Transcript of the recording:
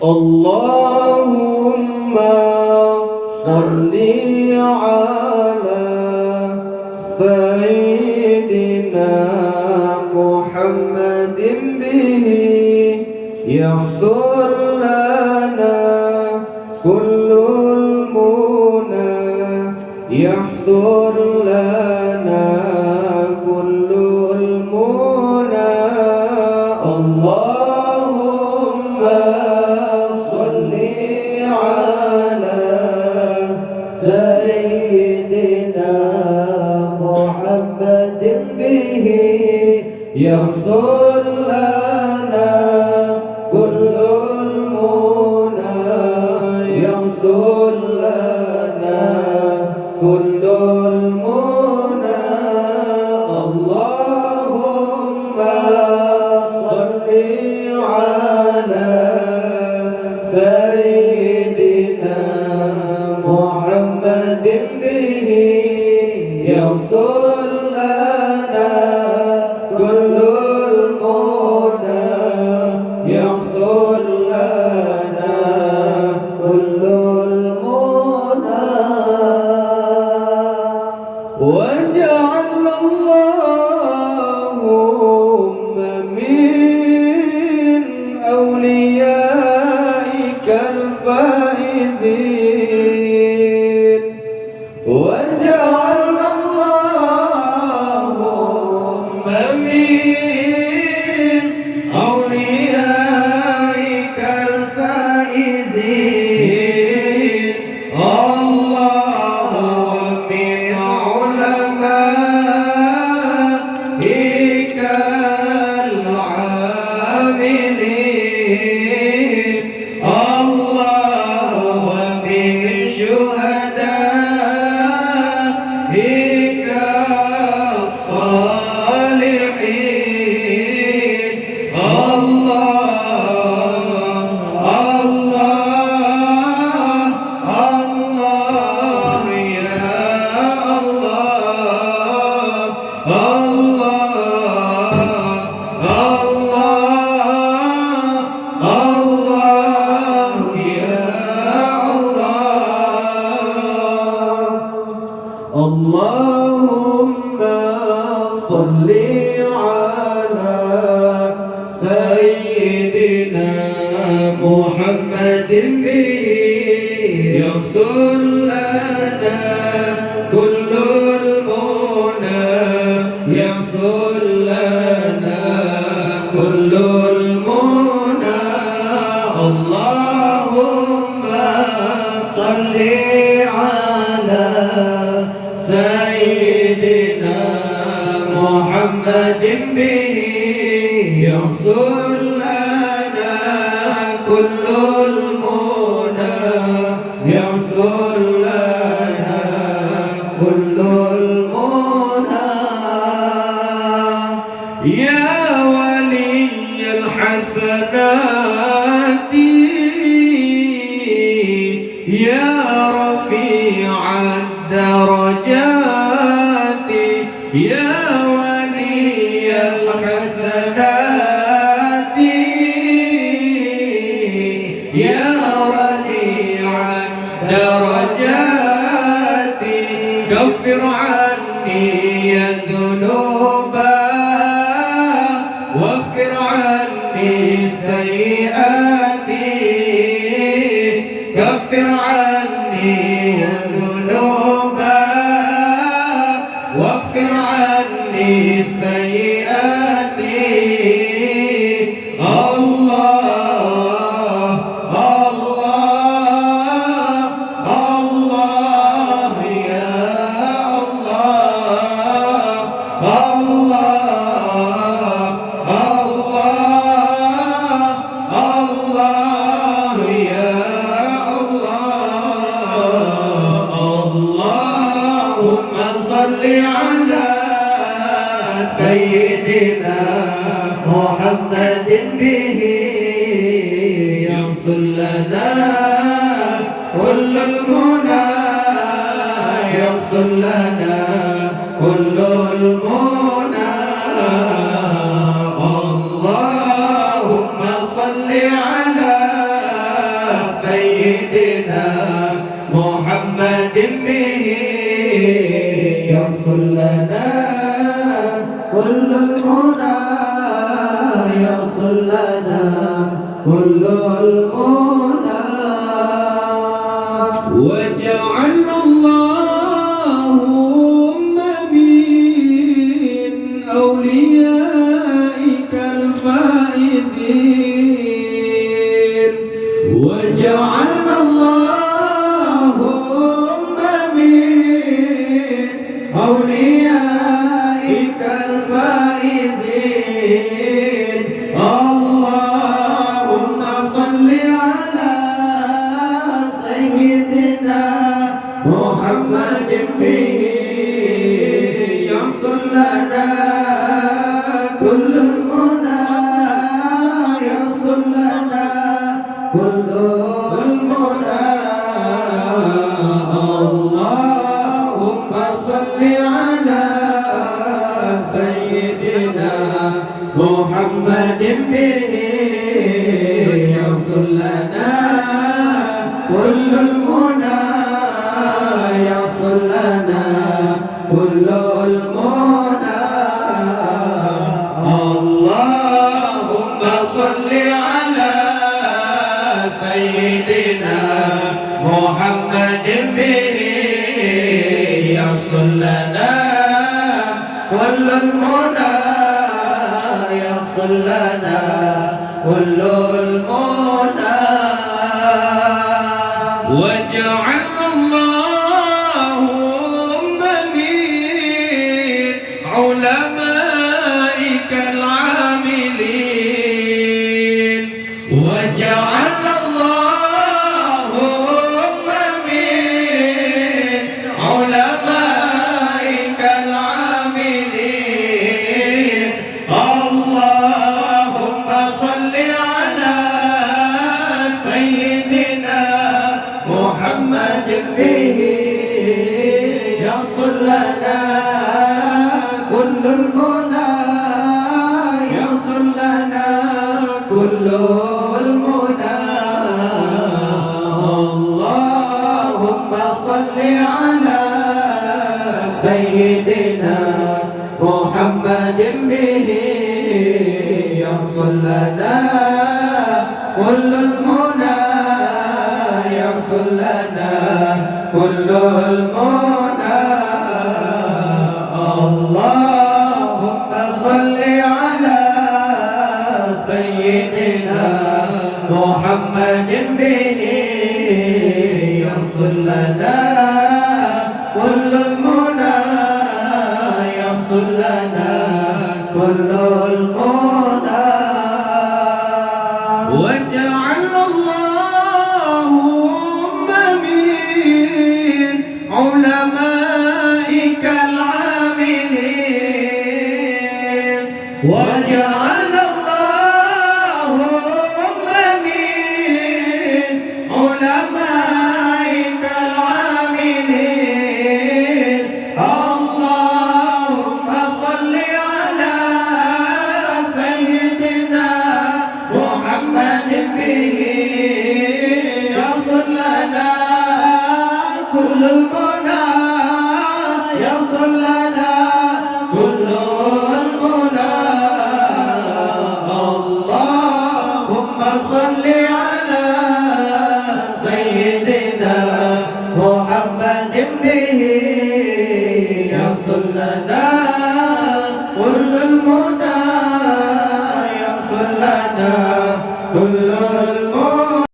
اللهم صل على سيدنا محمد به يحصل لنا كل المنى يحصل لنا كل المنى اللهم صل على سيدنا محمد به يحصل لنا كل المنى يحصل لنا كل المنى اللهم صل على سيدنا محمد به يحصل لنا كل المنى يحصل لنا كل المنى واجعل اللهم من أوليائك الفائزين واجعل اللهم من أوليائك الفائزين الله ومن علمائك العاملين الله ومن شهدائك الصالحين الله يا الله يا اللهم صل على سيدنا محمد به يحصل لنا كل المنى يحصل لنا كل المنى اللهم صل على سيدنا محمد به يحصل لنا كل المنى يحصل لنا كل المنى يا ولي الحسنات يا رفيع الدرجات يا ولي الحسنات يا رفيع الدرجات كفر عني ذنوبا واغفر عني سيئاتي كفر عني ذنوبا واغفر عني سيئاتي الله الله يا الله يا اللهم صل على سيدنا محمد به يحصل لنا كل المنى يحصل لنا كل المنى اللهم صل على لنا كل المنى وجعل اللهم من أوليائك الفائزين وجعل اللهم من أوليائك الفائزين اللهم صل على سيدنا محمد به يحصل لنا كل المنى يحصل لنا كل المنى اللهم صل على سيدنا محمد به يحصل لنا كل المنى يحصل لنا كل المنى اللهم صل على سيدنا محمد به يحصل لنا كل المنى يحصل لنا كل المنى وجعل اللهم من علمائك العاملين وجعل اللهم من علمائك العاملين اللهم صل على سيدنا محمد به يحصل لنا كل المنى يحصل لنا كل المنى اللهم صل على سيدنا محمد به يحصل لنا كل المنى يحصل لنا كل المنى اللهم صل على سيدنا محمد به يحصل لنا كل المنى يحصل لنا كل المنى وجعل اللهم من علمائك العاملين وجعل اللهم من علمائك العاملين اللهم صل على سيدنا محمد به يحصل لنا كل المنى يحصل لنا كل المنى اللهم صل على سيدنا محمد به يحصل لنا كل المنى يحصل لنا كل